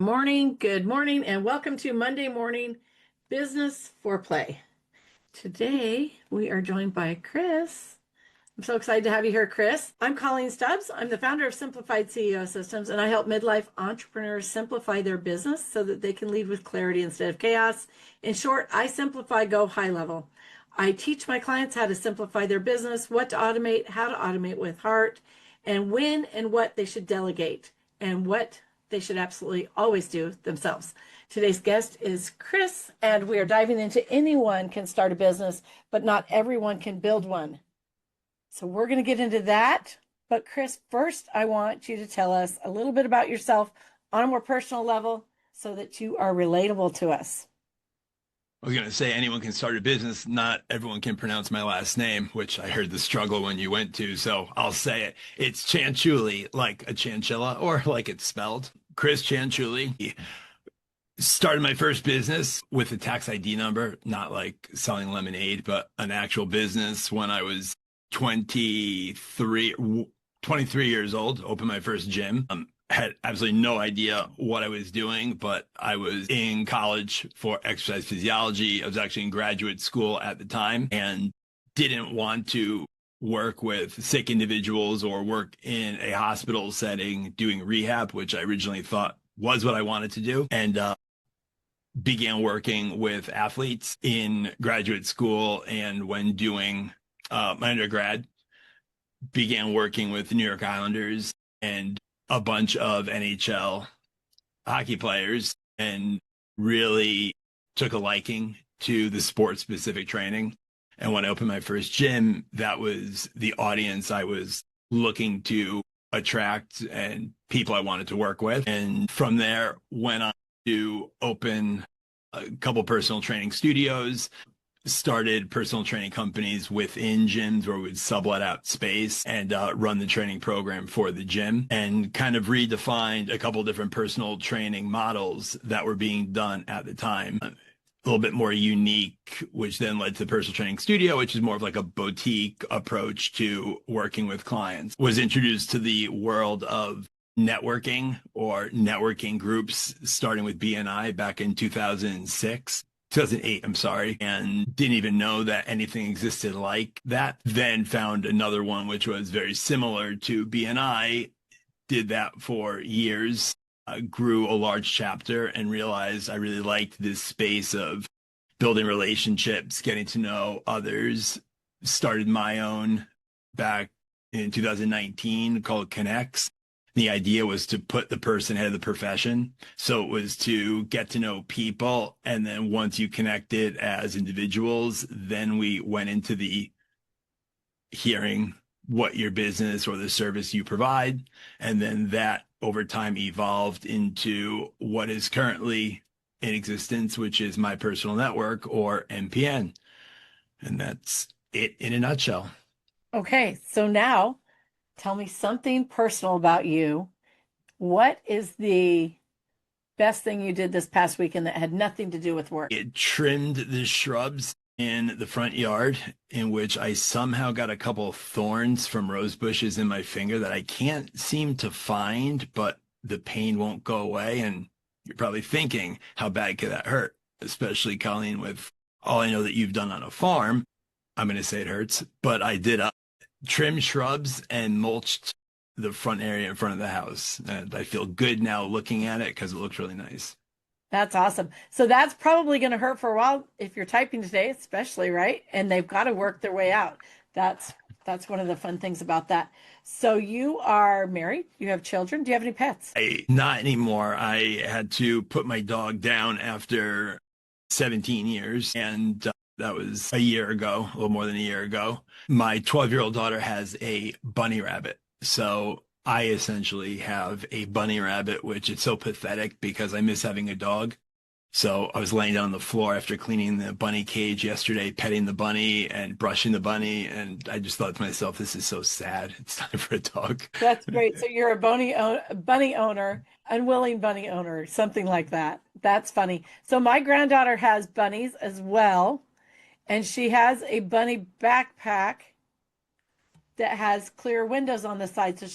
Good morning, and welcome to Monday Morning Business Foreplay. Today, we are joined by Chris. I'm so excited to have you here, Chris. I'm Coleen Stubbs. I'm the founder of Simplified CEO Systems, and I help midlife entrepreneurs simplify their business so that they can lead with clarity instead of chaos. In short, I simplify, go high level. I teach my clients how to simplify their business, what to automate, how to automate with heart, and when and what they should delegate, and what they should absolutely always do themselves. Today's guest is Chris, and we are diving into anyone can start a business, but not everyone can build one. So we're going to get into that. But Chris, first, I want you to tell us a little bit about yourself on a more personal level so that you are relatable to us. I was going to say anyone can start a business. Not everyone can pronounce my last name, which I heard the struggle when you went to. So I'll say it. It's Cianciulli, like a chinchilla, or like it's spelled. Chris Cianciulli. Started my first business with a tax ID number, not like selling lemonade, but an actual business when I was 23 years old. Opened my first gym. Had absolutely no idea what I was doing, but I was in college for exercise physiology. I was actually in graduate school at the time and didn't want to work with sick individuals or work in a hospital setting doing rehab, which I originally thought was what I wanted to do. And began working with athletes in graduate school, and when doing my undergrad, began working with the New York Islanders and a bunch of NHL hockey players, and really took a liking to the sport-specific training. And when I opened my first gym, that was the audience I was looking to attract and people I wanted to work with. And from there, went on to open a couple personal training studios, started personal training companies within gyms where we'd sublet out space and run the training program for the gym, and kind of redefined a couple different personal training models that were being done at the time. A little bit more unique, which then led to the personal training studio, which is more of like a boutique approach to working with clients. Was introduced to the world of networking or networking groups, starting with BNI back in 2008, I'm sorry, and didn't even know that anything existed like that. Then found another one which was very similar to BNI, did that for years, grew a large chapter, and realized I really liked this space of building relationships, getting to know others. Started my own back in 2019 called Connects. The idea was to put the person ahead of the profession. So it was to get to know people. And then once you connected as individuals, then we went into the hearing what your business or the service you provide. And then that over time evolved into what is currently in existence, which is my personal network, or MPN. And that's it in a nutshell. Okay, so now tell me something personal about you. What is the best thing you did this past weekend that had nothing to do with work? It trimmed the shrubs in the front yard, in which I somehow got a couple of thorns from rose bushes in my finger that I can't seem to find, but the pain won't go away. And you're probably thinking, how bad could that hurt? Especially Colleen, with all I know that you've done on a farm. I'm going to say it hurts, but I did trim shrubs and mulched the front area in front of the house. And I feel good now looking at it because it looks really nice. That's awesome. So that's probably going to hurt for a while if you're typing today, especially, right? And they've got to work their way out. That's one of the fun things about that. So you are married, you have children. Do you have any pets? Not anymore. I had to put my dog down after 17 years, and that was a year ago, a little more than a year ago. My 12-year-old daughter has a bunny rabbit. So I essentially have a bunny rabbit, which is so pathetic because I miss having a dog. So I was laying down on the floor after cleaning the bunny cage yesterday, petting the bunny and brushing the bunny. And I just thought to myself, this is so sad. It's time for a dog. That's great. So you're a bunny owner, unwilling bunny owner, something like that. That's funny. So my granddaughter has bunnies as well, and she has a bunny backpack that has clear windows on the side. So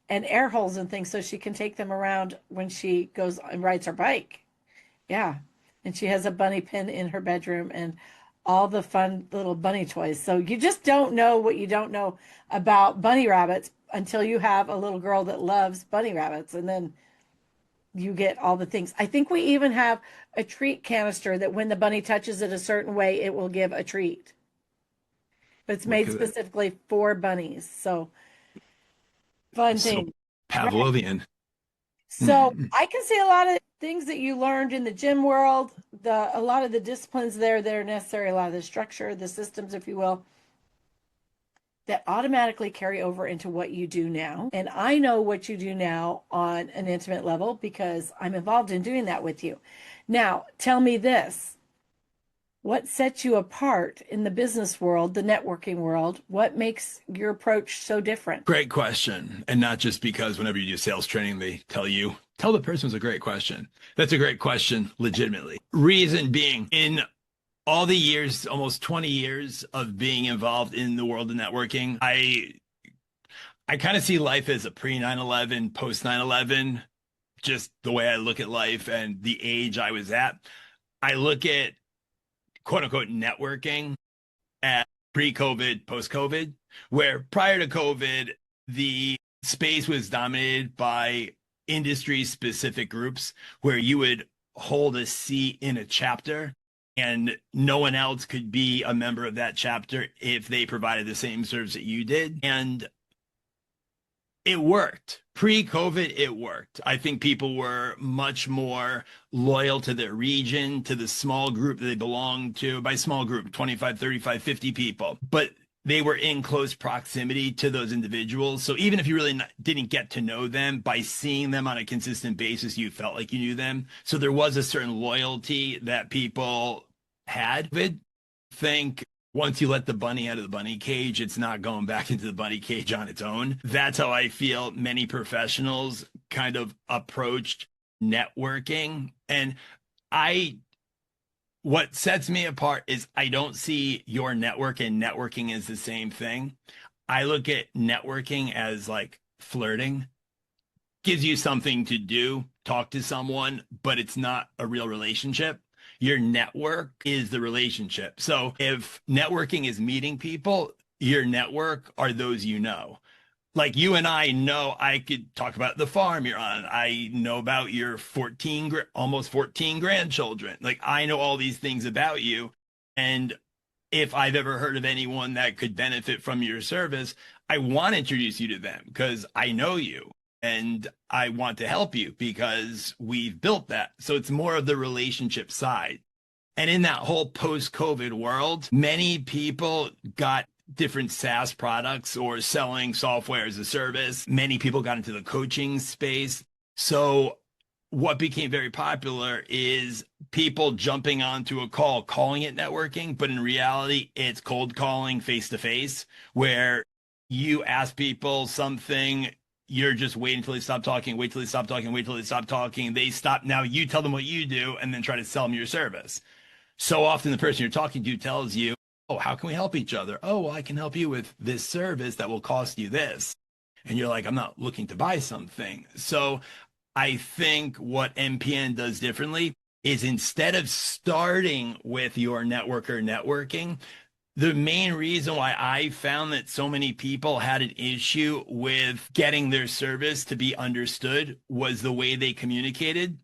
and air holes and things so she can take them around when she goes and rides her bike. Yeah. And she has a bunny pin in her bedroom and all the fun little bunny toys. So you just don't know what you don't know about bunny rabbits until you have a little girl that loves bunny rabbits. And then you get all the things. I think we even have a treat canister that when the bunny touches it a certain way, it will give a treat. But it's made Look at it. specifically for bunnies. So fun So thing. Right. Pavlovian. So I can see a lot of things that you learned in the gym world, a lot of the disciplines there that are necessary, a lot of the structure, the systems, if you will, that automatically carry over into what you do now. And I know what you do now on an intimate level because I'm involved in doing that with you. Now, tell me this. What sets you apart in the business world, the networking world? What makes your approach so different? Great question. And not just because whenever you do sales training, they tell the person it's a great question. That's a great question, legitimately. Reason being, in all the years, almost 20 years of being involved in the world of networking, I kind of see life as a pre 9/11, post 9/11, just the way I look at life and the age I was at. I look at quote unquote networking at pre-COVID, post-COVID, where prior to COVID, the space was dominated by industry specific groups where you would hold a seat in a chapter and no one else could be a member of that chapter if they provided the same service that you did. And it worked. Pre-COVID, it worked. I think people were much more loyal to their region, to the small group that they belonged to. By small group, 25, 35, 50 people. But they were in close proximity to those individuals. So even if you really didn't get to know them, by seeing them on a consistent basis, you felt like you knew them. So there was a certain loyalty that people had. I think once you let the bunny out of the bunny cage, it's not going back into the bunny cage on its own. That's how I feel many professionals kind of approached networking. And what sets me apart is I don't see your network and networking as the same thing. I look at networking as like flirting, gives you something to do, talk to someone, but it's not a real relationship. Your network is the relationship. So if networking is meeting people, your network are those you know. Like you and I know I could talk about the farm you're on. I know about your almost 14 grandchildren. Like I know all these things about you. And if I've ever heard of anyone that could benefit from your service, I want to introduce you to them because I know you. And I want to help you because we've built that. So it's more of the relationship side. And in that whole post-COVID world, many people got different SaaS products or selling software as a service. Many people got into the coaching space. So what became very popular is people jumping onto a call, calling it networking, but in reality, it's cold calling face to face, where you ask people something. You're just waiting until they stop talking, wait till they stop talking, wait till they stop talking. They stop. Now you tell them what you do and then try to sell them your service. So often the person you're talking to tells you, oh, how can we help each other? Oh, well, I can help you with this service that will cost you this. And you're like, I'm not looking to buy something. So I think what MPN does differently is instead of starting with your networker networking, the main reason why I found that so many people had an issue with getting their service to be understood was the way they communicated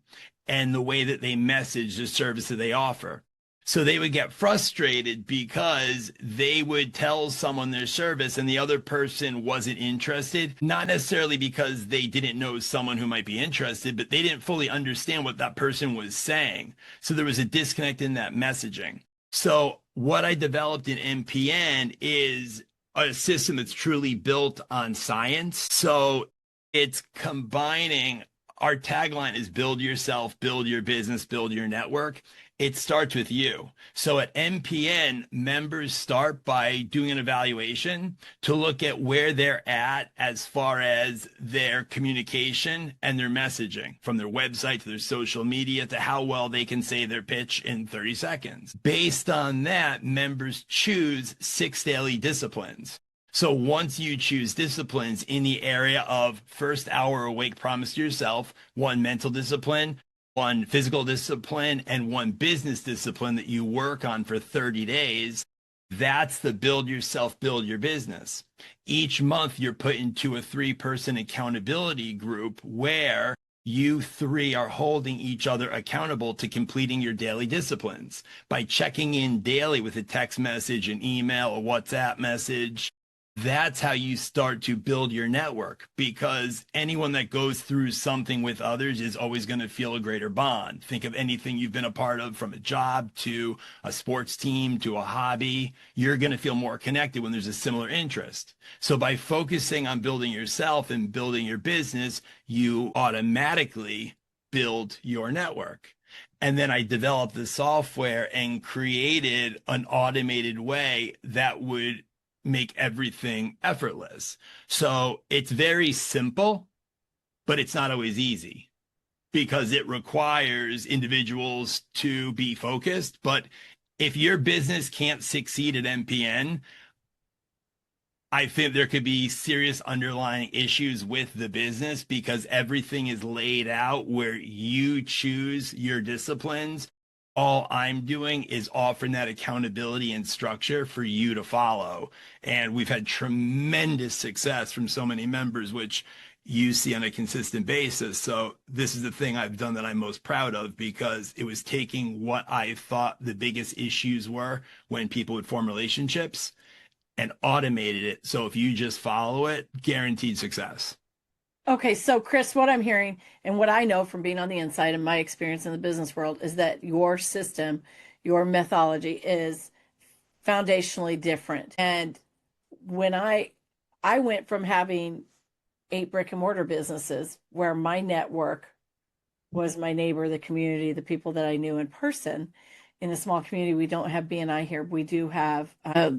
and the way that they messaged the service that they offer. So they would get frustrated because they would tell someone their service and the other person wasn't interested, not necessarily because they didn't know someone who might be interested, but they didn't fully understand what that person was saying. So there was a disconnect in that messaging. So what I developed in MPN is a system that's truly built on science. So it's combining, our tagline is build yourself, build your business, build your network. It starts with you. So at MPN, members start by doing an evaluation to look at where they're at as far as their communication and their messaging, from their website to their social media to how well they can say their pitch in 30 seconds. Based on that, members choose 6 daily disciplines. So once you choose disciplines in the area of first hour awake promise to yourself, one mental discipline, one physical discipline, and one business discipline that you work on for 30 days, that's the build yourself, build your business. Each month you're put into a 3-person accountability group where you three are holding each other accountable to completing your daily disciplines by checking in daily with a text message, an email, a WhatsApp message. That's how you start to build your network, because anyone that goes through something with others is always going to feel a greater bond. Think of anything you've been a part of, from a job to a sports team to a hobby. You're going to feel more connected when there's a similar interest. So by focusing on building yourself and building your business, you automatically build your network. And then I developed the software and created an automated way that would make everything effortless. So it's very simple, but it's not always easy because it requires individuals to be focused. But if your business can't succeed at MPN, I think there could be serious underlying issues with the business, because everything is laid out where you choose your disciplines. All I'm doing is offering that accountability and structure for you to follow. And we've had tremendous success from so many members, which you see on a consistent basis. So this is the thing I've done that I'm most proud of, because it was taking what I thought the biggest issues were when people would form relationships and automated it. So if you just follow it, guaranteed success. Okay, so Chris, what I'm hearing and what I know from being on the inside and my experience in the business world is that your system, your methodology is foundationally different. And when I went from having 8 brick and mortar businesses where my network was my neighbor, the community, the people that I knew in person. In a small community, we don't have BNI here. We do have a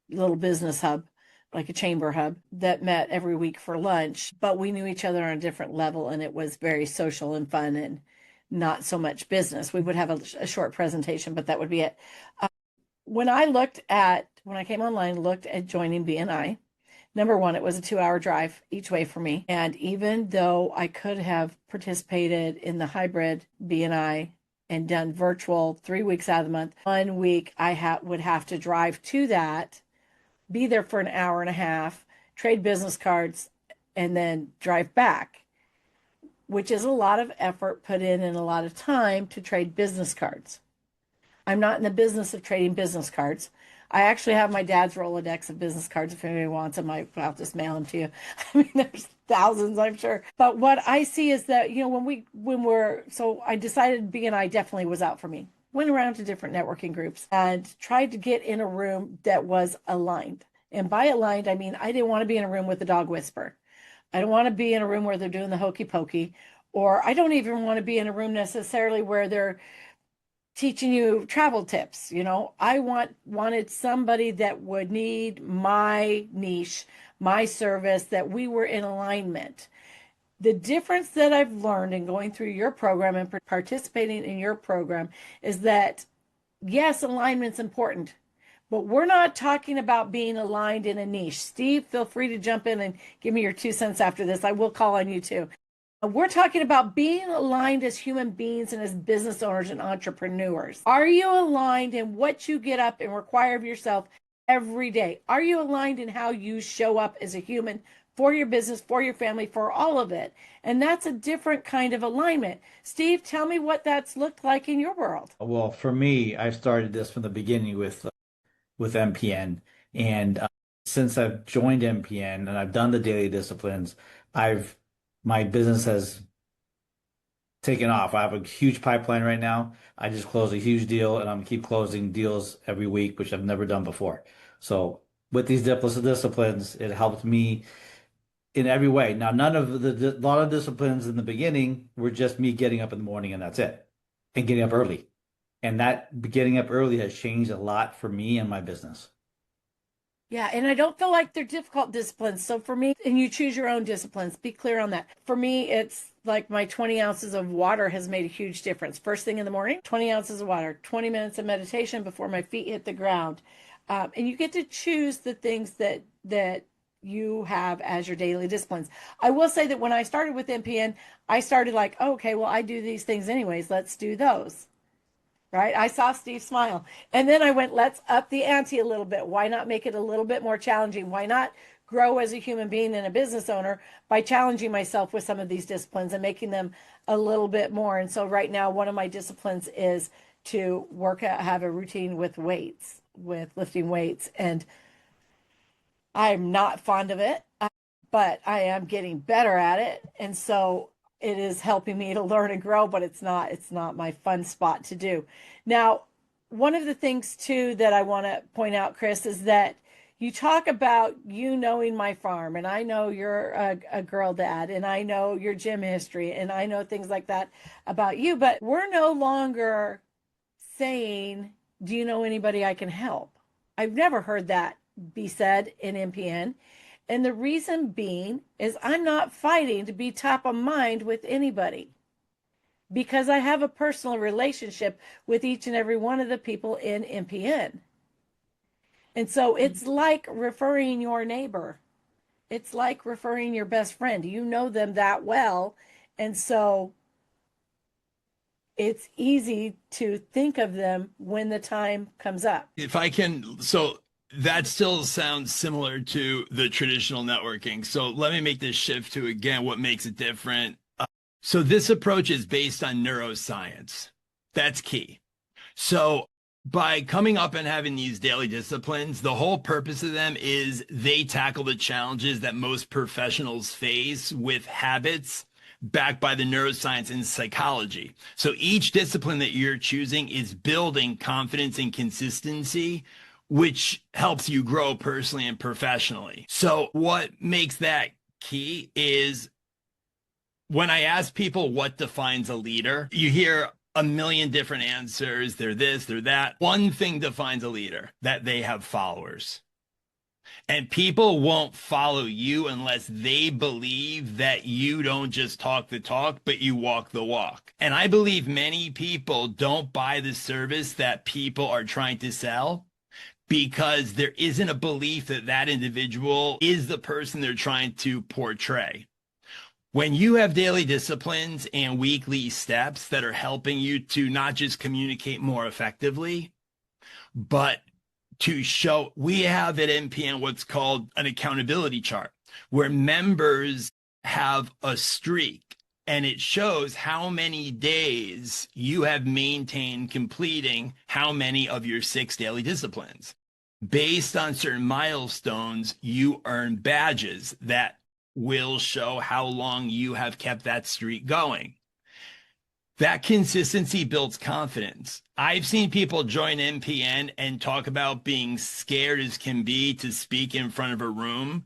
little business hub, like a chamber hub, that met every week for lunch, but we knew each other on a different level, and it was very social and fun and not so much business. We would have a short presentation, but that would be it. When I came online, looked at joining BNI, number one, it was a 2-hour drive each way for me. And even though I could have participated in the hybrid BNI and done virtual 3 weeks out of the month, 1 week I would have to drive to that, be there for an hour and a half, trade business cards, and then drive back, which is a lot of effort put in and a lot of time to trade business cards. I'm not in the business of trading business cards. I actually have my dad's Rolodex of business cards. If anybody wants them, I'll just mail them to you. I mean, there's thousands, I'm sure. But what I see is that, so I decided BNI definitely was out for me. Went around to different networking groups and tried to get in a room that was aligned. And by aligned, I mean, I didn't want to be in a room with a dog whisper. I don't want to be in a room where they're doing the hokey pokey, or I don't even want to be in a room necessarily where they're teaching you travel tips. I wanted somebody that would need my niche, my service, that we were in alignment. The difference that I've learned in going through your program and participating in your program is that, yes, alignment's important, but we're not talking about being aligned in a niche. Steve, feel free to jump in and give me your 2 cents after this. I will call on you too. We're talking about being aligned as human beings and as business owners and entrepreneurs. Are you aligned in what you get up and require of yourself every day? Are you aligned in how you show up as a human for your business, for your family, for all of it? And that's a different kind of alignment. Steve, tell me what that's looked like in your world. Well, for me, I started this from the beginning with MPN, and since I've joined MPN and I've done the daily disciplines, my business has taken off. I have a huge pipeline right now. I just closed a huge deal, and I'm gonna keep closing deals every week, which I've never done before. So with these disciplines, it helped me in every way. Now, none of a lot of disciplines in the beginning were just me getting up in the morning and that's it, and getting up early. And that getting up early has changed a lot for me and my business. Yeah, and I don't feel like they're difficult disciplines. So for me, and you choose your own disciplines, be clear on that. For me, it's like my 20 ounces of water has made a huge difference. First thing in the morning, 20 ounces of water, 20 minutes of meditation before my feet hit the ground. And you get to choose the things that that you have as your daily disciplines. I will say that when I started with MPN, I started like, oh, okay, well, I do these things anyways. Let's do those. Right? I saw Steve smile. And then I went, let's up the ante a little bit. Why not make it a little bit more challenging? Why not grow as a human being and a business owner by challenging myself with some of these disciplines and making them a little bit more? And so right now, one of my disciplines is to have a routine with weights, with lifting weights. And I'm not fond of it, but I am getting better at it. And so it is helping me to learn and grow, but it's not my fun spot to do. Now, one of the things too that I want to point out, Chris, is that you talk about you knowing my farm, and I know you're a girl dad, and I know your gym history, and I know things like that about you, but we're no longer saying, do you know anybody I can help? I've never heard that be said in MPN. And the reason being is I'm not fighting to be top of mind with anybody because I have a personal relationship with each and every one of the people in MPN. And so it's like referring your neighbor. It's like referring your best friend. You know them that well. And so it's easy to think of them when the time comes up. If I can, so that still sounds similar to the traditional networking. So let me make this shift to, again, what makes it different. So this approach is based on neuroscience. That's key. So by coming up and having these daily disciplines, the whole purpose of them is they tackle the challenges that most professionals face with habits backed by the neuroscience and psychology. So each discipline that you're choosing is building confidence and consistency, which helps you grow personally and professionally. So what makes that key is when I ask people what defines a leader, you hear a million different answers. They're this, they're that. One thing defines a leader, that they have followers. And people won't follow you unless they believe that you don't just talk the talk, but you walk the walk. And I believe many people don't buy the service that people are trying to sell because there isn't a belief that that individual is the person they're trying to portray. When you have daily disciplines and weekly steps that are helping you to not just communicate more effectively, but to show, we have at MPN what's called an accountability chart, where members have a streak and it shows how many days you have maintained completing how many of your 6 daily disciplines. Based on certain milestones, you earn badges that will show how long you have kept that streak going. That consistency builds confidence. I've seen people join MPN and talk about being scared as can be to speak in front of a room,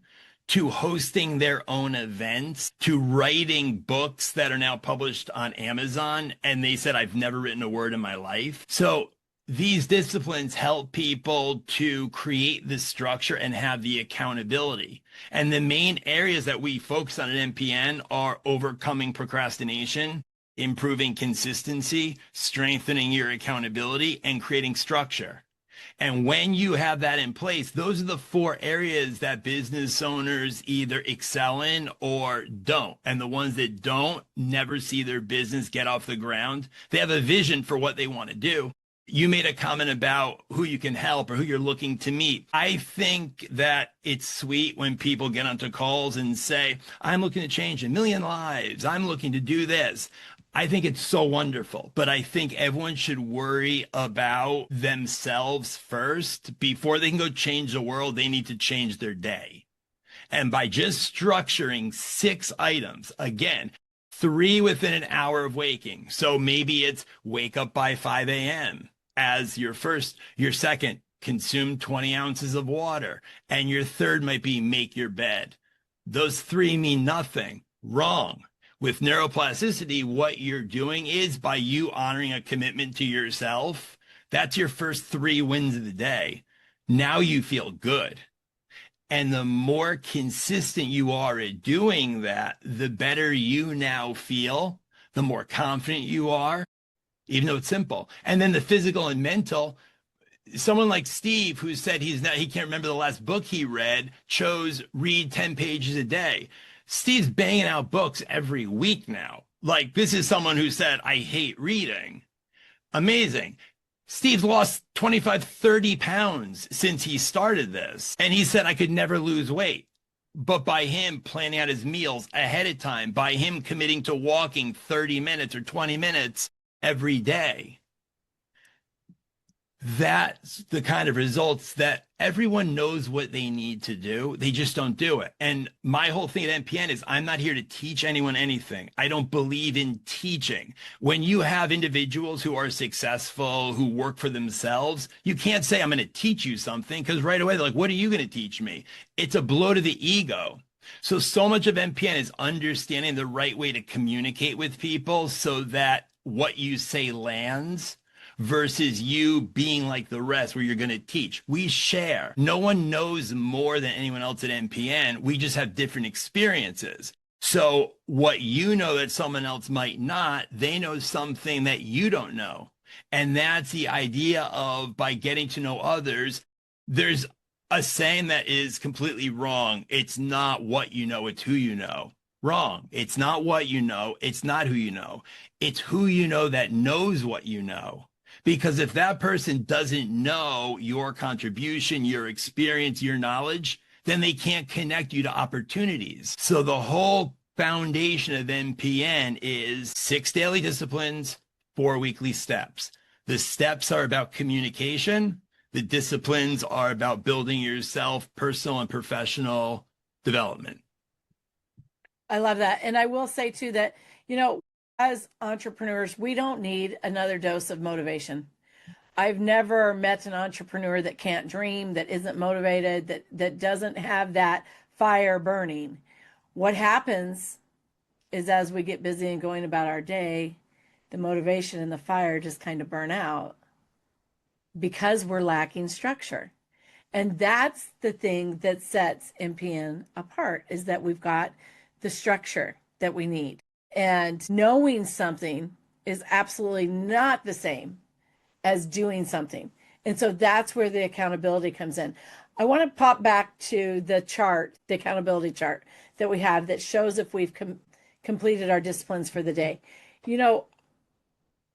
to hosting their own events, to writing books that are now published on Amazon. And they said, I've never written a word in my life. So these disciplines help people to create the structure and have the accountability. And the main areas that we focus on at MPN are overcoming procrastination, improving consistency, strengthening your accountability, and creating structure. And when you have that in place, those are the 4 areas that business owners either excel in or don't. And the ones that don't never see their business get off the ground. They have a vision for what they want to do. You made a comment about who you can help or who you're looking to meet. I think that it's sweet when people get onto calls and say, I'm looking to change 1 million lives. I'm looking to do this. I think it's so wonderful, but I think everyone should worry about themselves first. Before they can go change the world, they need to change their day. And by just structuring 6 items, again, 3 within an hour of waking. So maybe it's wake up by 5 a.m. as your first. Your second, consume 20 ounces of water. And your third might be make your bed. Those 3 mean nothing. Wrong. With neuroplasticity, what you're doing is by you honoring a commitment to yourself, that's your first 3 wins of the day. Now you feel good. And the more consistent you are at doing that, the better you now feel, the more confident you are, even though it's simple. And then the physical and mental, someone like Steve, who said he can't remember the last book he read, chose read 10 pages a day. Steve's banging out books every week now. Like, this is someone who said, I hate reading. Amazing. Steve's lost 25, 30 pounds since he started this. And he said, I could never lose weight. But by him planning out his meals ahead of time, by him committing to walking 30 minutes or 20 minutes every day, that's the kind of results that everyone knows what they need to do. They just don't do it. And my whole thing at MPN is I'm not here to teach anyone anything. I don't believe in teaching. When you have individuals who are successful, who work for themselves, you can't say, I'm going to teach you something, because right away, they're like, what are you going to teach me? It's a blow to the ego. So much of MPN is understanding the right way to communicate with people so that what you say lands, versus you being like the rest where you're going to teach. We share. No one knows more than anyone else at MPN. We just have different experiences. So what you know that someone else might not, they know something that you don't know. And that's the idea of, by getting to know others, there's a saying that is completely wrong. It's not what you know, it's who you know. Wrong. It's not what you know. It's not who you know. It's who you know that knows what you know. Because if that person doesn't know your contribution, your experience, your knowledge, then they can't connect you to opportunities. So the whole foundation of MPN is 6 daily disciplines, 4 weekly steps. The steps are about communication. The disciplines are about building yourself, personal and professional development. I love that. And I will say too that, as entrepreneurs, we don't need another dose of motivation. I've never met an entrepreneur that can't dream, that isn't motivated, that doesn't have that fire burning. What happens is, as we get busy and going about our day, the motivation and the fire just kind of burn out because we're lacking structure. And that's the thing that sets MPN apart, is that we've got the structure that we need. And knowing something is absolutely not the same as doing something. And so that's where the accountability comes in. I want to pop back to the chart, the accountability chart that we have that shows if we've completed our disciplines for the day.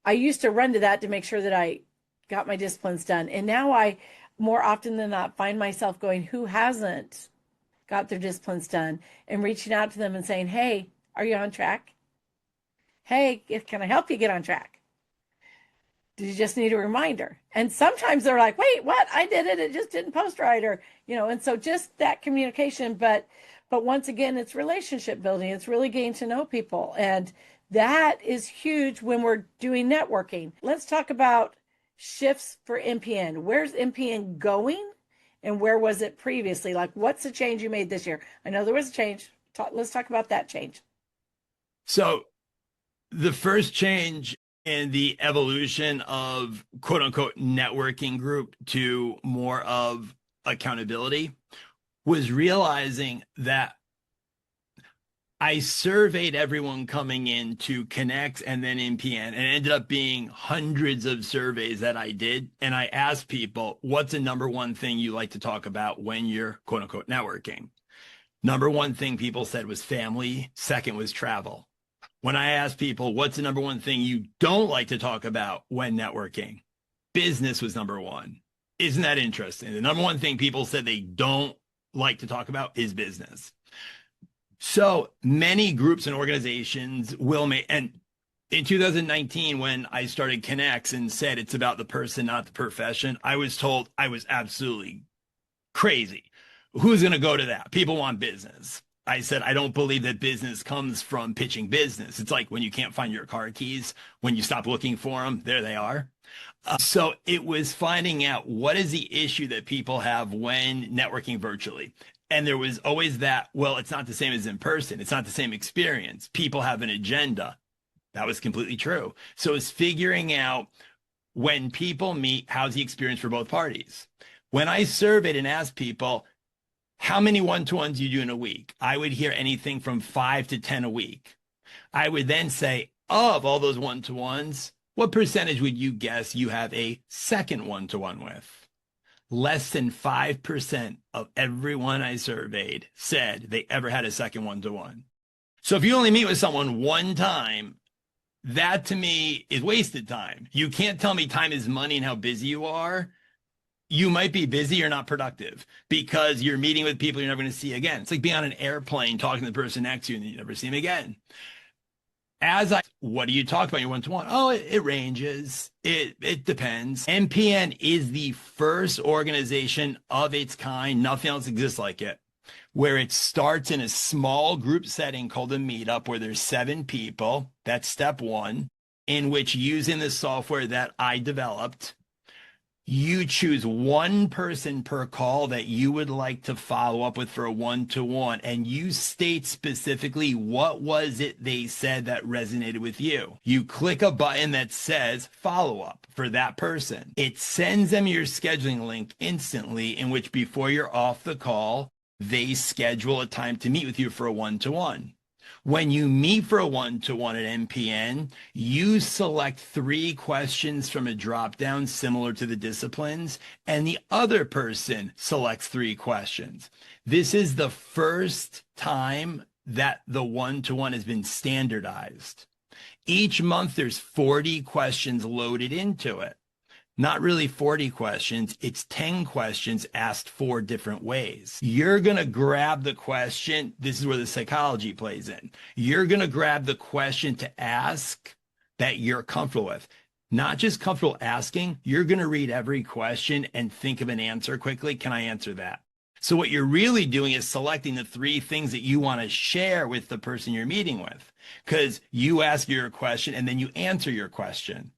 I used to run to that to make sure that I got my disciplines done. And now I, more often than not, find myself going, who hasn't got their disciplines done, and reaching out to them and saying, hey, are you on track? Hey, can I help you get on track? Do you just need a reminder? And sometimes they're like, wait, what? I did it. It just didn't post right. Or, and so just that communication. But once again, it's relationship building. It's really getting to know people. And that is huge when we're doing networking. Let's talk about shifts for MPN. Where's MPN going? And where was it previously? Like, what's the change you made this year? I know there was a change. Let's talk about that change. So the first change in the evolution of quote unquote networking group to more of accountability was realizing that I surveyed everyone coming in to Connect and then MPN, and it ended up being hundreds of surveys that I did. And I asked people, what's the number one thing you like to talk about when you're quote unquote networking? Number one thing people said was family. Second was travel. When I asked people, what's the number one thing you don't like to talk about when networking? Business was number one. Isn't that interesting? The number one thing people said they don't like to talk about is business. So many groups and organizations will make, and in 2019, when I started Connects and said it's about the person, not the profession, I was told I was absolutely crazy. Who's going to go to that? People want business. I said, I don't believe that business comes from pitching business. It's like when you can't find your car keys, when you stop looking for them, there they are. So it was finding out what is the issue that people have when networking virtually. And there was always that, well, it's not the same as in person. It's not the same experience. People have an agenda. That was completely true. So it's figuring out when people meet, how's the experience for both parties? When I surveyed and asked people, how many one-to-ones you do in a week? I would hear anything from 5 to 10 a week. I would then say, of all those one-to-ones, what percentage would you guess you have a second one-to-one with? less than 5% of everyone I surveyed said they ever had a second one-to-one. So if you only meet with someone one time, that to me is wasted time. You can't tell me time is money and how busy you are. You might be busy or not productive because you're meeting with people you're never going to see again. It's like being on an airplane talking to the person next to you and you never see them again. What do you talk about in your one-to-one? Oh, it ranges. It depends. MPN is the first organization of its kind. Nothing else exists like it, where it starts in a small group setting called a meetup where there's 7 people. That's step 1, in which using the software that I developed, you choose one person per call that you would like to follow up with for a one-to-one, and you state specifically what was it they said that resonated with you. You click a button that says follow up for that person. It sends them your scheduling link instantly, in which before you're off the call, they schedule a time to meet with you for a one-to-one. When you meet for a one-to-one at MPN, you select 3 questions from a drop-down similar to the disciplines, and the other person selects 3 questions. This is the first time that the one-to-one has been standardized. Each month, there's 40 questions loaded into it. Not really 40 questions, it's 10 questions asked 4 different ways. You're going to grab the question. This is where the psychology plays in. You're going to grab the question to ask that you're comfortable with. Not just comfortable asking, you're going to read every question and think of an answer quickly. Can I answer that? So what you're really doing is selecting the 3 things that you want to share with the person you're meeting with, because you ask your question and then you answer your question.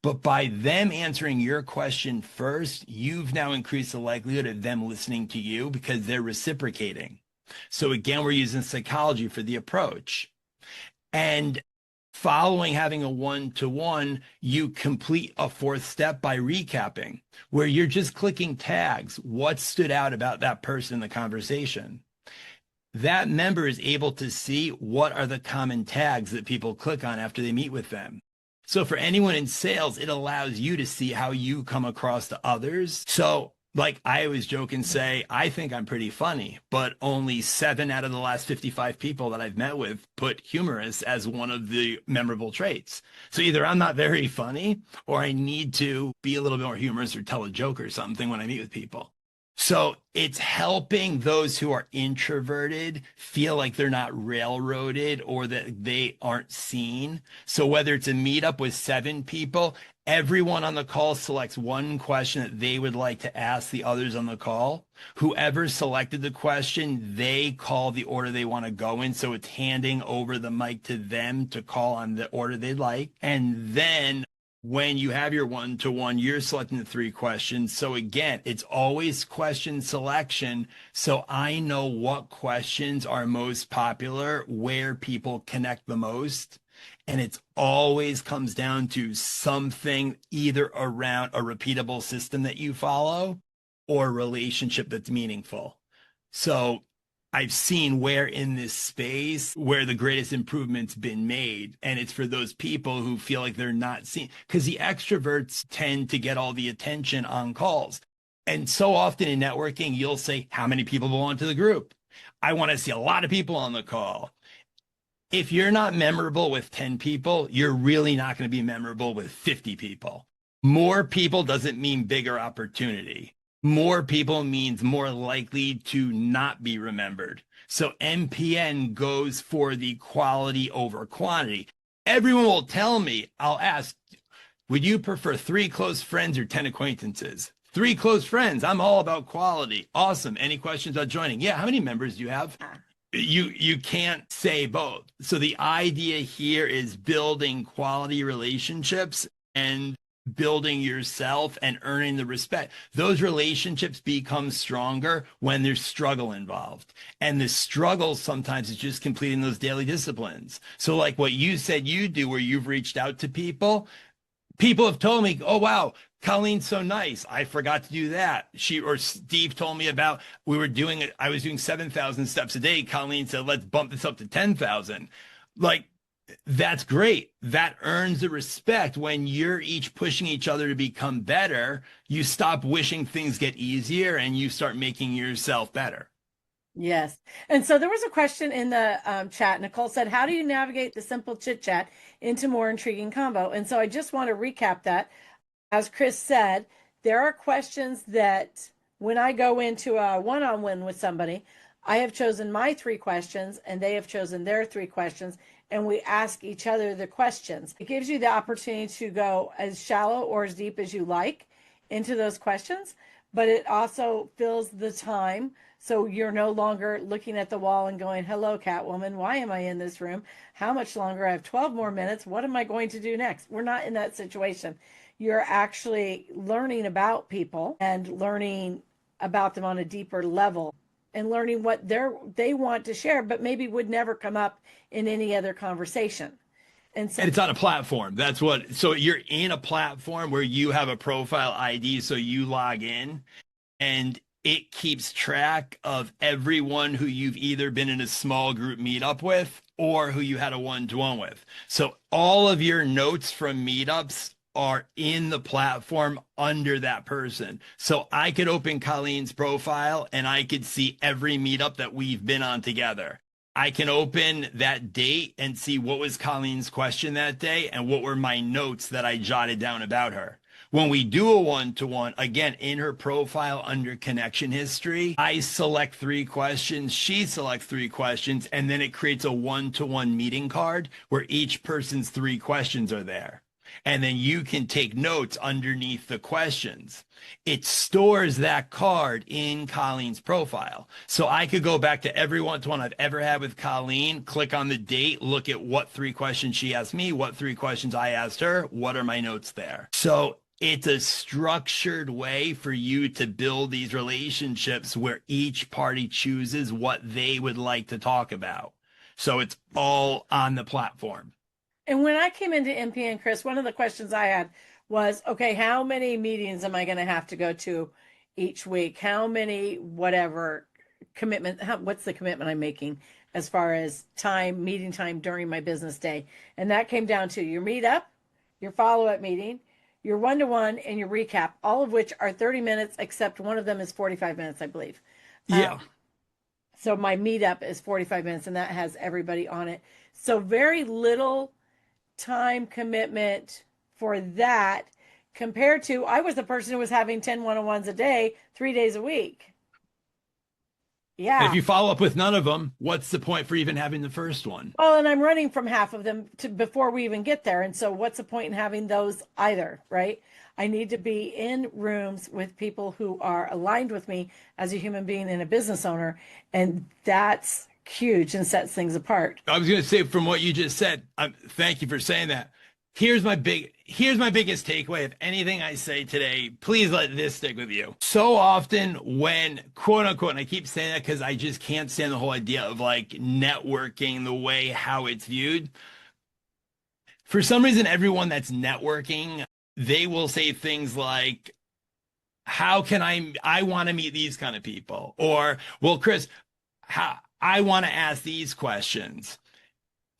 But by them answering your question first, you've now increased the likelihood of them listening to you because they're reciprocating. So again, we're using psychology for the approach. And following having a one-to-one, you complete a 4th step by recapping, where you're just clicking tags. What stood out about that person in the conversation? That member is able to see what are the common tags that people click on after they meet with them. So for anyone in sales, it allows you to see how you come across to others. So like I always joke and say, I think I'm pretty funny, but only 7 out of the last 55 people that I've met with put humorous as one of the memorable traits. So either I'm not very funny or I need to be a little bit more humorous or tell a joke or something when I meet with people. So it's helping those who are introverted feel like they're not railroaded or that they aren't seen. So whether it's a meetup with 7 people, everyone on the call selects one question that they would like to ask the others on the call. Whoever selected the question, they call the order they want to go in. So it's handing over the mic to them to call on the order they'd like. And then when you have your one-to-one, you're selecting the 3 questions. So again, it's always question selection. So I know what questions are most popular, where people connect the most. And it's always comes down to something either around a repeatable system that you follow or a relationship that's meaningful. So I've seen where in this space where the greatest improvement's been made. And it's for those people who feel like they're not seen, because the extroverts tend to get all the attention on calls. And so often in networking, you'll say, how many people belong to the group? I want to see a lot of people on the call. If you're not memorable with 10 people, you're really not going to be memorable with 50 people. More people doesn't mean bigger opportunity. More people means more likely to not be remembered. So MPN goes for the quality over quantity. Everyone will tell me, I'll ask, would you prefer 3 close friends or 10 acquaintances? 3 close friends. I'm all about quality. Awesome. Any questions about joining? Yeah. How many members do you have? You can't say both. So the idea here is building quality relationships and building yourself and earning the respect. Those relationships become stronger when there's struggle involved. And the struggle sometimes is just completing those daily disciplines. So like what you said you do, where you've reached out to people, people have told me, oh, wow, Coleen's so nice. I forgot to do that. Steve told me about, I was doing 7,000 steps a day. Colleen said, let's bump this up to 10,000. Like, That's great. That earns the respect. When you're each pushing each other to become better, you stop wishing things get easier and you start making yourself better. Yes. And so there was a question in the chat. Nicole said, how do you navigate the simple chit chat into more intriguing combo? And so I just want to recap that. As Chris said, there are questions that when I go into a one-on-one with somebody, I have chosen my 3 questions and they have chosen their 3 questions, and we ask each other the questions. It gives you the opportunity to go as shallow or as deep as you like into those questions, but it also fills the time. So you're no longer looking at the wall and going, hello, Catwoman, why am I in this room? How much longer? I have 12 more minutes. What am I going to do next? We're not in that situation. You're actually learning about people and learning about them on a deeper level and learning what they want to share, but maybe would never come up in any other conversation. And so And it's on a platform. That's what, so you're in a platform where you have a profile ID. So you log in and it keeps track of everyone who you've either been in a small group meetup with or who you had a one-to-one with. So all of your notes from meetups are in the platform under that person. So I could open Colleen's profile and I could see every meetup that we've been on together. I can open that date and see what was Colleen's question that day and what were my notes that I jotted down about her. When we do a one-to-one, again, in her profile under connection history, I select 3 questions, she selects 3 questions, and then it creates a one-to-one meeting card where each person's 3 questions are there. And then you can take notes underneath the questions. It stores that card in Colleen's profile. So I could go back to every one-to-one I've ever had with Colleen, click on the date, look at what 3 questions she asked me, what 3 questions I asked her, what are my notes there. So it's a structured way for you to build these relationships where each party chooses what they would like to talk about. So it's all on the platform. And when I came into MPN, Chris, one of the questions I had was, okay, how many meetings am I going to have to go to each week? How many, whatever commitment, what's the commitment I'm making as far as time, meeting time during my business day? And that came down to your meetup, your follow-up meeting, your one-to-one, and your recap, all of which are 30 minutes, except one of them is 45 minutes, I believe. Yeah. So my meetup is 45 minutes, and that has everybody on it. So very little time commitment for that compared to I was the person who was having 10 one-on-ones a day, 3 days a week. And Yeah. if you follow up with none of them, what's the point for even having the first one? Well, and I'm running from half of them to before we even get there. And so what's the point in having those either, right? I need to be in rooms with people who are aligned with me as a human being and a business owner. And that's huge and sets things apart. I was going to say from what you just said, thank you for saying that. Here's my biggest takeaway. If anything I say today, please let this stick with you. So often when quote unquote, and I keep saying that because I just can't stand the whole idea of like networking the way how it's viewed. For some reason, everyone that's networking, they will say things like, how can I want to meet these kind of people? Or, well, Chris, I want to ask these questions.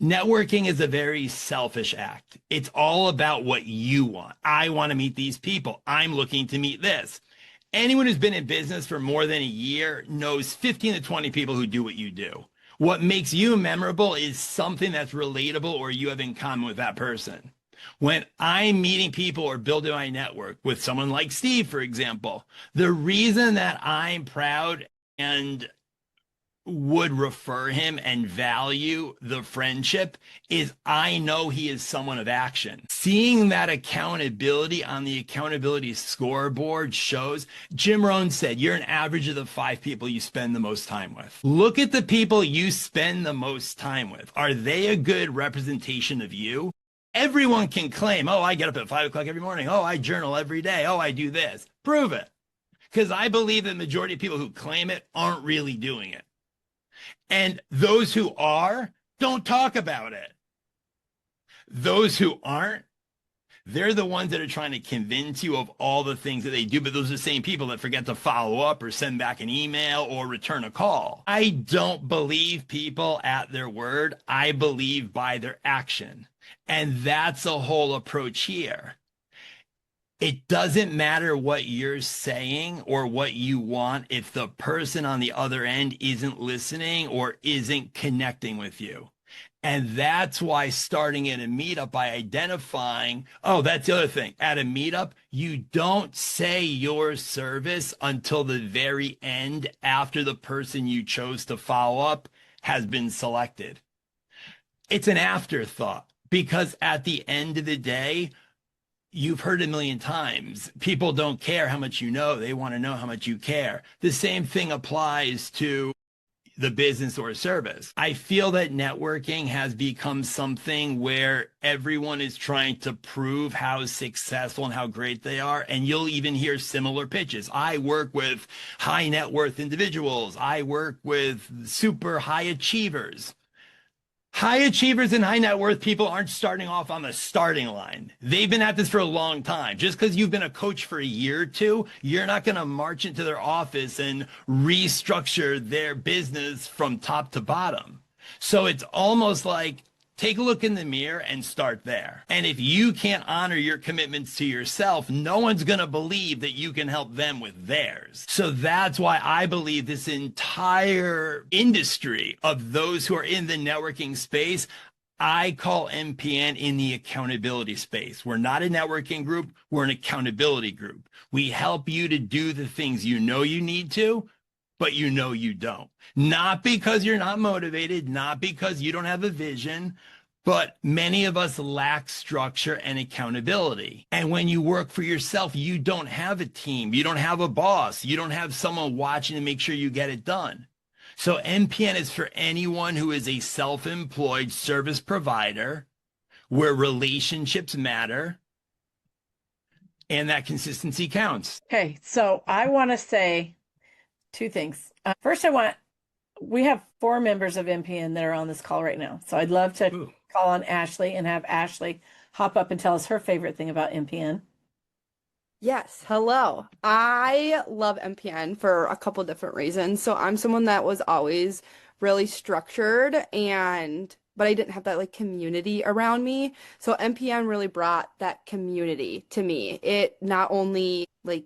Networking is a very selfish act. It's all about what you want. I want to meet these people. I'm looking to meet this. Anyone who's been in business for more than a year knows 15 to 20 people who do what you do. What makes you memorable is something that's relatable or you have in common with that person. When I'm meeting people or building my network with someone like Steve, for example, the reason that I'm proud and would refer him and value the friendship is I know he is someone of action. Seeing that accountability on the accountability scoreboard shows, Jim Rohn said, you're an average of the 5 people you spend the most time with. Look at the people you spend the most time with. Are they a good representation of you? Everyone can claim, oh, I get up at 5 o'clock every morning. Oh, I journal every day. Oh, I do this. Prove it. Because I believe the majority of people who claim it aren't really doing it. And those who are, don't talk about it. Those who aren't, They're the ones that are trying to convince you of all the things that they do, but those are the same people that forget to follow up or send back an email or return a call. I don't believe people at their word. I believe by their action. And that's a whole approach here. It doesn't matter what you're saying or what you want if the person on the other end isn't listening or isn't connecting with you. And that's why starting at a meetup by identifying, oh, that's the other thing. At a meetup, you don't say your service until the very end after the person you chose to follow up has been selected. It's an afterthought because at the end of the day, you've heard a million times, people don't care how much you know. They want to know how much you care. The same thing applies to the business or service. I feel that networking has become something where everyone is trying to prove how successful and how great they are. And you'll even hear similar pitches. I work with high net worth individuals. I work with super high achievers. High achievers and high net worth people aren't starting off on the starting line. They've been at this for a long time. Just because you've been a coach for a year or two, you're not going to march into their office and restructure their business from top to bottom. So it's almost like take a look in the mirror and start there. And if you can't honor your commitments to yourself, no one's going to believe that you can help them with theirs. So that's why I believe this entire industry of those who are in the networking space, I call MPN in the accountability space. We're not a networking group. We're an accountability group. We help you to do the things you know you need to, but you know you don't. Not because you're not motivated, not because you don't have a vision, but many of us lack structure and accountability. And when you work for yourself, you don't have a team. You don't have a boss. You don't have someone watching to make sure you get it done. So MPN is for anyone who is a self-employed service provider where relationships matter and that consistency counts. Okay, so I want to say two things. First, we have 4 members of MPN that are on this call right now. So I'd love to call on Ashley and have Ashley hop up and tell us her favorite thing about MPN. Yes, hello. I love MPN for a couple different reasons. So I'm someone that was always really structured but I didn't have that like community around me. So MPN really brought that community to me. It not only like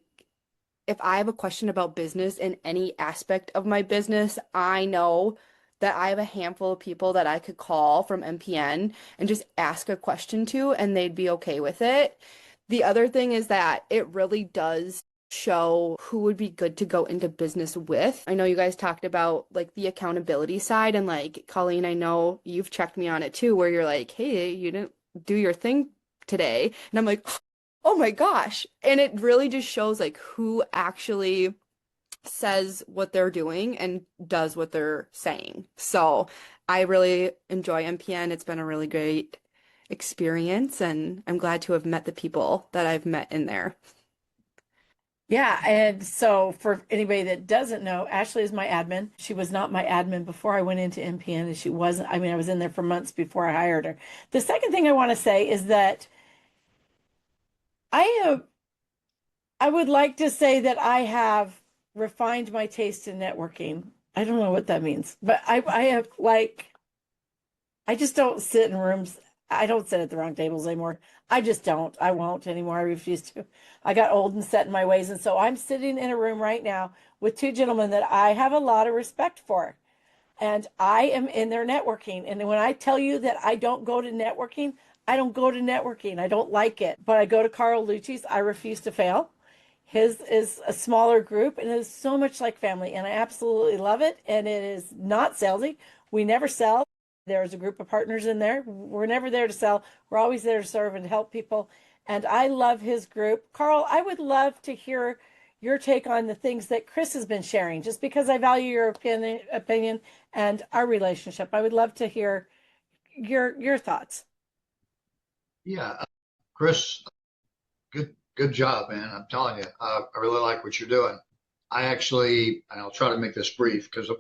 if I have a question about business in any aspect of my business, I know that I have a handful of people that I could call from MPN and just ask a question to, and they'd be okay with it. The other thing is that it really does show who would be good to go into business with. I know you guys talked about like the accountability side, and like Coleen, I know you've checked me on it too, where you're like, hey, you didn't do your thing today. And I'm like, oh my gosh. And it really just shows like who actually says what they're doing and does what they're saying. So I really enjoy MPN. It's been a really great experience, and I'm glad to have met the people that I've met in there. Yeah, and so for anybody that doesn't know, Ashley is my admin. She was not my admin before I went into MPN, and she wasn't, I mean, I was in there for months before I hired her. The second thing I want to say is that I would like to say that I have refined my taste in networking. I don't know what that means, but I have I just don't sit in rooms. I don't sit at the wrong tables anymore. I just don't. I won't anymore. I refuse to. I got old and set in my ways. And so I'm sitting in a room right now with 2 gentlemen that I have a lot of respect for. And I am in there networking. And when I tell you that I don't go to networking, I don't go to networking. I don't like it. But I go to Carl Lucci's. I refuse to fail. His is a smaller group and it is so much like family. And I absolutely love it. And it is not salesy. We never sell. There's a group of partners in there. We're never there to sell. We're always there to serve and help people. And I love his group. Carl, I would love to hear your take on the things that Chris has been sharing, just because I value your opinion and our relationship. I would love to hear your thoughts. Yeah, Chris, good job, man. I'm telling you, I really like what you're doing. And I'll try to make this brief because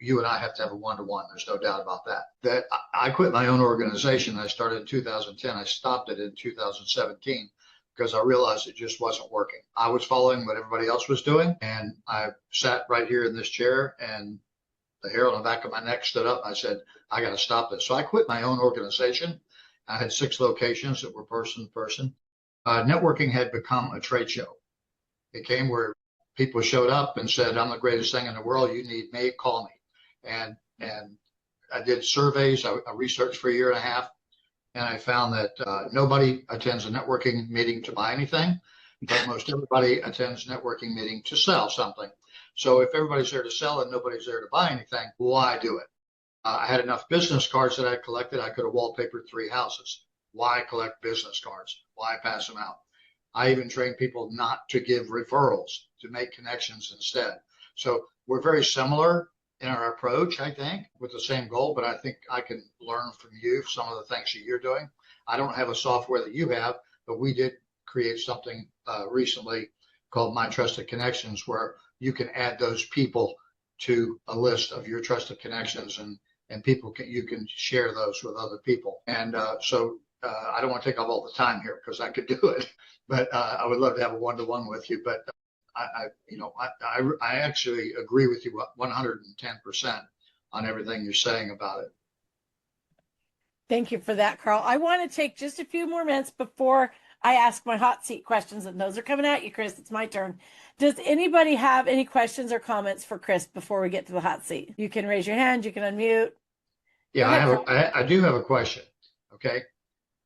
you and I have to have a one-to-one. There's no doubt about that. That I quit my own organization. I started in 2010. I stopped it in 2017 because I realized it just wasn't working. I was following what everybody else was doing, and I sat right here in this chair, and the hair on the back of my neck stood up. I said, I got to stop this. So I quit my own organization. I had 6 locations that were person to person. Networking had become a trade show. It came where people showed up and said, I'm the greatest thing in the world. You need me, call me. And I did surveys. I researched for a year and a half, and I found that nobody attends a networking meeting to buy anything, but most everybody attends a networking meeting to sell something. So if everybody's there to sell and nobody's there to buy anything, why do it? I had enough business cards that I collected. I could have wallpapered 3 houses. Why collect business cards? Why pass them out? I even train people not to give referrals, to make connections instead. So we're very similar in our approach, I think, with the same goal, but I think I can learn from you some of the things that you're doing. I don't have a software that you have, but we did create something recently called My Trusted Connections, where you can add those people to a list of your trusted connections, and people you can share those with other people. And so I don't want to take up all the time here because I could do it, but I would love to have a one-to-one with you. But I actually agree with you 110% on everything you're saying about it. Thank you for that, Carl. I want to take just a few more minutes before I ask my hot seat questions, and those are coming at you, Chris. It's my turn. Does anybody have any questions or comments for Chris before we get to the hot seat? You can raise your hand. You can unmute. Yeah, I do have a question. Okay.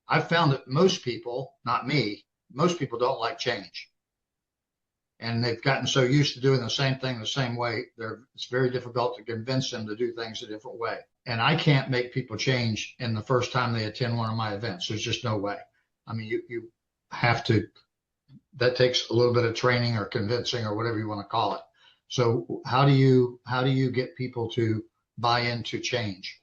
I've found that most people, not me, most people don't like change. And they've gotten so used to doing the same thing the same way, it's very difficult to convince them to do things a different way. And I can't make people change in the first time they attend one of my events. There's just no way. I mean, you have to, that takes a little bit of training or convincing or whatever you want to call it. So how do you get people to buy into change?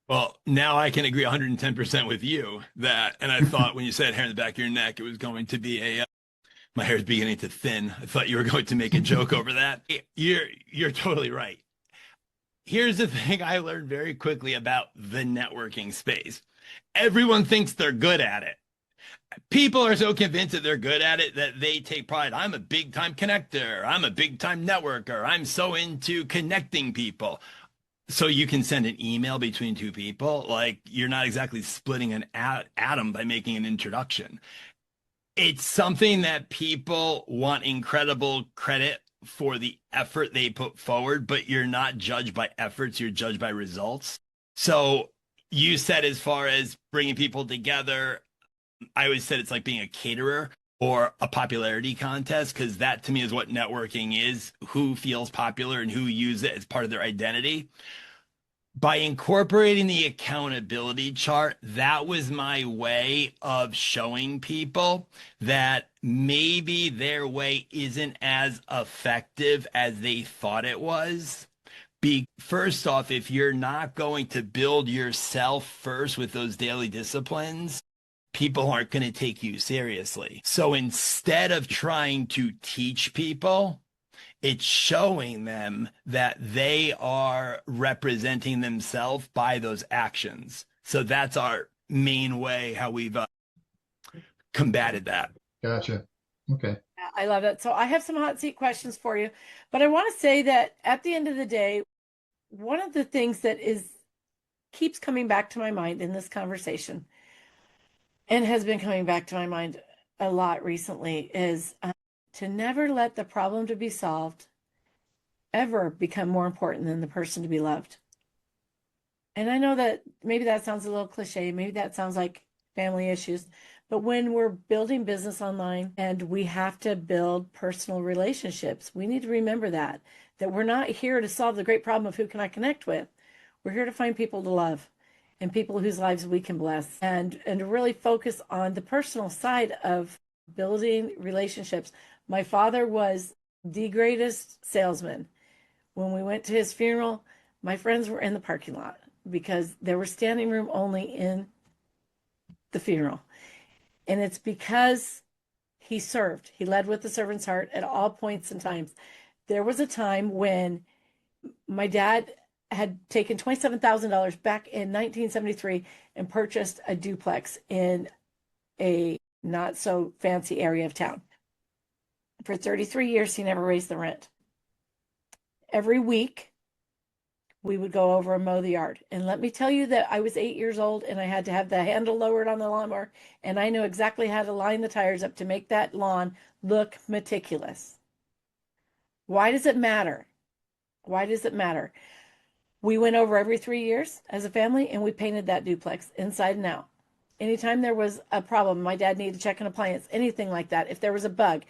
Well, now I can agree 110% with you that, and I thought when you said hair in the back of your neck, it was going to be my hair is beginning to thin. I thought you were going to make a joke over that. You're totally right. Here's the thing I learned very quickly about the networking space. Everyone thinks they're good at it. People are so convinced that they're good at it that they take pride. I'm a big time connector. I'm a big time networker. I'm so into connecting people. So you can send an email between 2 people. Like, you're not exactly splitting an atom by making an introduction. It's something that people want incredible credit for the effort they put forward, but you're not judged by efforts, you're judged by results. So you said, as far as bringing people together, I always said it's like being a caterer or a popularity contest, because that to me is what networking is: who feels popular and who use it as part of their identity. By incorporating the accountability chart, that was my way of showing people that maybe their way isn't as effective as they thought it was. First off, if you're not going to build yourself first with those daily disciplines, people aren't going to take you seriously. So instead of trying to teach people, it's showing them that they are representing themselves by those actions. So that's our main way how we've combated that. Gotcha. Okay. I love it. So I have some hot seat questions for you, but I want to say that at the end of the day, one of the things that keeps coming back to my mind in this conversation, and has been coming back to my mind a lot recently, is to never let the problem to be solved ever become more important than the person to be loved. And I know that maybe that sounds a little cliche, maybe that sounds like family issues, but when we're building business online and we have to build personal relationships, we need to remember that we're not here to solve the great problem of who can I connect with. We're here to find people to love and people whose lives we can bless, and really focus on the personal side of building relationships. My father was the greatest salesman. When we went to his funeral, my friends were in the parking lot because there was standing room only in the funeral. And it's because he served. He led with the servant's heart at all points and times. There was a time when My dad had taken $27,000 back in 1973 and purchased a duplex in a not so fancy area of town. For 33 years, he never raised the rent. Every week, we would go over and mow the yard. And let me tell you that I was 8 years old and I had to have the handle lowered on the lawnmower, and I knew exactly how to line the tires up to make that lawn look meticulous. Why does it matter? Why does it matter? We went over every 3 years as a family and we painted that duplex inside and out. Anytime there was a problem, my dad needed to check an appliance, anything like that. If there was a bug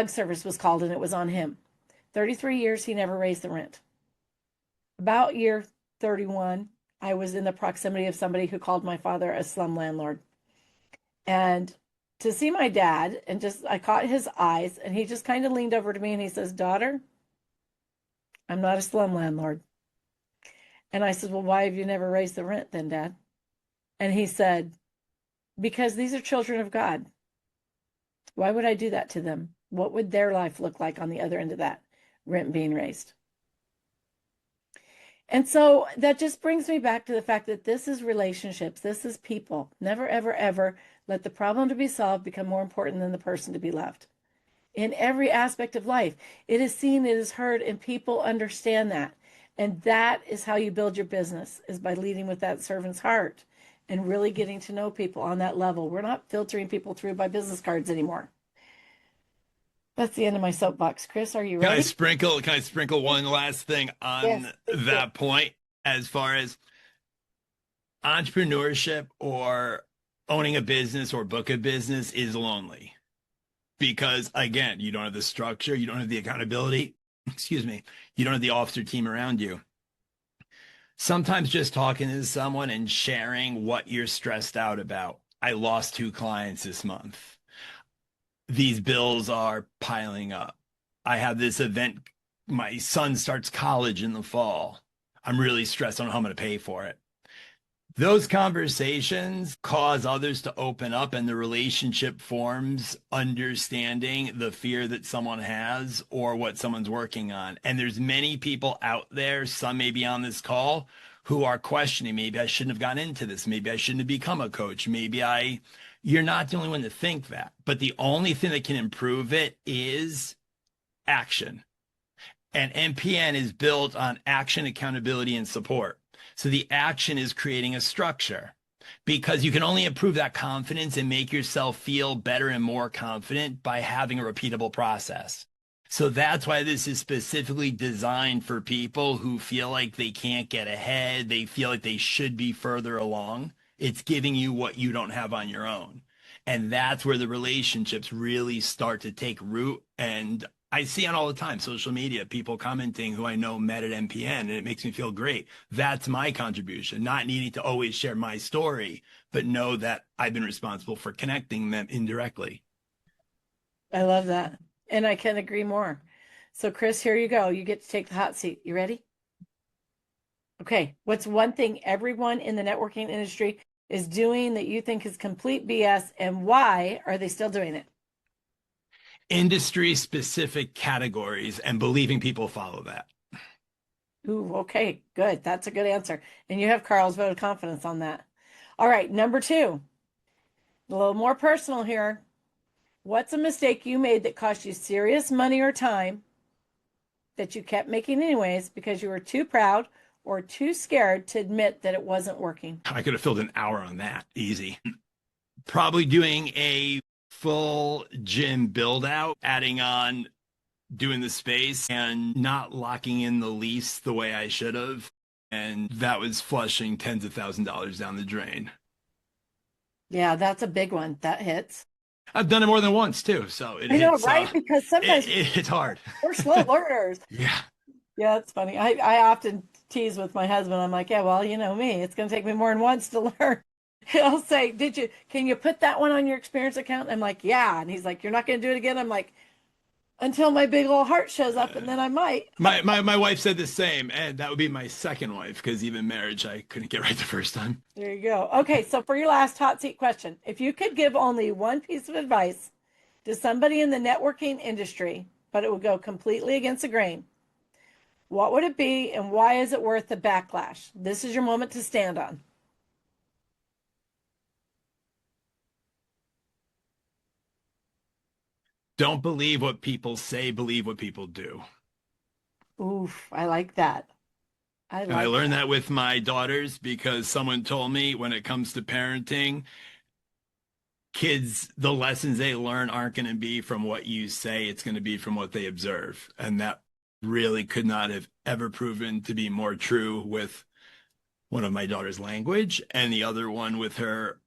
service was called and it was on him. 33 years, he never raised the rent. About year 31, I was in the proximity of somebody who called my father a slum landlord. And to see my dad, and I caught his eyes, and he just kind of leaned over to me and he says, "Daughter, I'm not a slum landlord." And I said, "Well, why have you never raised the rent then, Dad?" And he said, "Because these are children of God. Why would I do that to them? What would their life look like on the other end of that rent being raised?" And so that just brings me back to the fact that this is relationships. This is people. Never, ever, ever let the problem to be solved become more important than the person to be loved. In every aspect of life, it is seen, it is heard, and people understand that. And that is how you build your business, is by leading with that servant's heart and really getting to know people on that level. We're not filtering people through by business cards anymore. That's the end of my soapbox. Chris, are you Can I ready? sprinkle one last thing on Yes, please do. that point as far as entrepreneurship or owning a business or book a business is lonely? Because again, you don't have the structure, you don't have the accountability, excuse me, you don't have the officer team around you. Sometimes just talking to someone and sharing what you're stressed out about. I lost 2 clients this month. These bills are piling up. I have this event. My son starts college in the fall. I'm really stressed. I don't know how I'm going to pay for it. Those conversations cause others to open up, and the relationship forms understanding the fear that someone has or what someone's working on. And there's many people out there, some may be on this call, who are questioning, maybe I shouldn't have gotten into this. Maybe I shouldn't have become a coach. You're not the only one to think that. But the only thing that can improve it is action. And MPN is built on action, accountability, and support. So the action is creating a structure, because you can only improve that confidence and make yourself feel better and more confident by having a repeatable process. So that's why this is specifically designed for people who feel like they can't get ahead. They feel like they should be further along. It's giving you what you don't have on your own. And that's where the relationships really start to take root. And I see on all the time, social media, people commenting who I know met at MPN, and it makes me feel great. That's my contribution, not needing to always share my story, but know that I've been responsible for connecting them indirectly. I love that. And I can agree more. So, Chris, here you go. You get to take the hot seat. You ready? Okay. What's one thing everyone in the networking industry is doing that you think is complete BS, and why are they still doing it? Industry specific categories and believing people follow that. Ooh, okay, good. That's a good answer. And you have Carl's vote of confidence on that. All right, number 2, a little more personal here. What's a mistake you made that cost you serious money or time that you kept making anyways because you were too proud or too scared to admit that it wasn't working? I could have filled an hour on that. Easy. Probably doing a full gym build out, adding on doing the space and not locking in the lease the way I should have. And that was flushing tens of thousands of dollars down the drain. Yeah, that's a big one. That hits. I've done it more than once too. So I know, right? Because sometimes it's hard. we're slow learners. Yeah. Yeah, it's funny. I often tease with my husband. I'm like, yeah, well, you know me. It's going to take me more than once to learn. He'll say, can you put that one on your experience account? I'm like, yeah. And he's like, you're not going to do it again? I'm like, until my big old heart shows up, and then I might. My wife said the same, and that would be my second wife, because even marriage, I couldn't get right the first time. There you go. Okay, so for your last hot seat question, if you could give only one piece of advice to somebody in the networking industry, but it would go completely against the grain, what would it be and why is it worth the backlash? This is your moment to stand on. Don't believe what people say, believe what people do. Oof, I like that. And I learned that with my daughters because someone told me when it comes to parenting, kids, the lessons they learn aren't going to be from what you say, it's going to be from what they observe. And that really could not have ever proven to be more true with one of my daughter's language and the other one with her.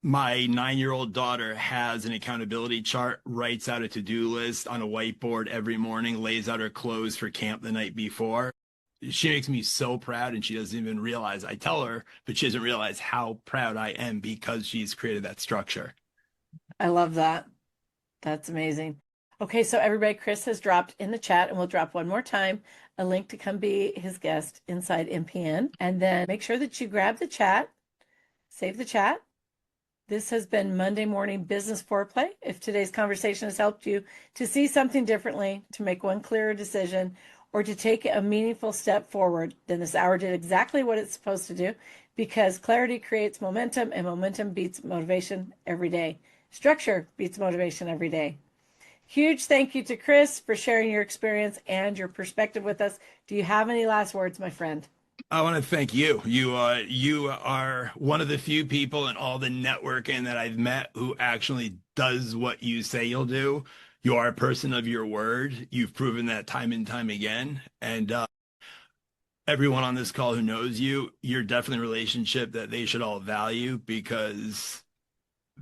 My 9-year-old daughter has an accountability chart, writes out a to-do list on a whiteboard every morning, lays out her clothes for camp the night before. She makes me so proud, and she doesn't even realize. I tell her, but she doesn't realize how proud I am because she's created that structure. I love that. That's amazing. Okay, so everybody, Chris has dropped in the chat, and we'll drop one more time a link to come be his guest inside MPN. And then make sure that you grab the chat, save the chat. This has been Monday Morning Business Foreplay. If today's conversation has helped you to see something differently, to make one clearer decision, or to take a meaningful step forward, then this hour did exactly what it's supposed to do, because clarity creates momentum, and momentum beats motivation every day. Structure beats motivation every day. Huge thank you to Chris for sharing your experience and your perspective with us. Do you have any last words, my friend? I want to thank you. You are one of the few people in all the networking that I've met who actually does what you say you'll do. You are a person of your word. You've proven that time and time again. And everyone on this call who knows you, you're definitely a relationship that they should all value, because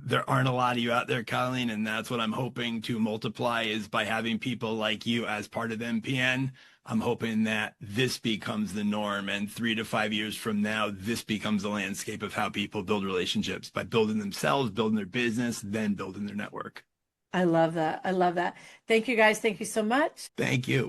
there aren't a lot of you out there, Coleen, and that's what I'm hoping to multiply, is by having people like you as part of MPN. I'm hoping that this becomes the norm, and 3 to 5 years from now, this becomes the landscape of how people build relationships, by building themselves, building their business, then building their network. I love that. I love that. Thank you, guys. Thank you so much. Thank you.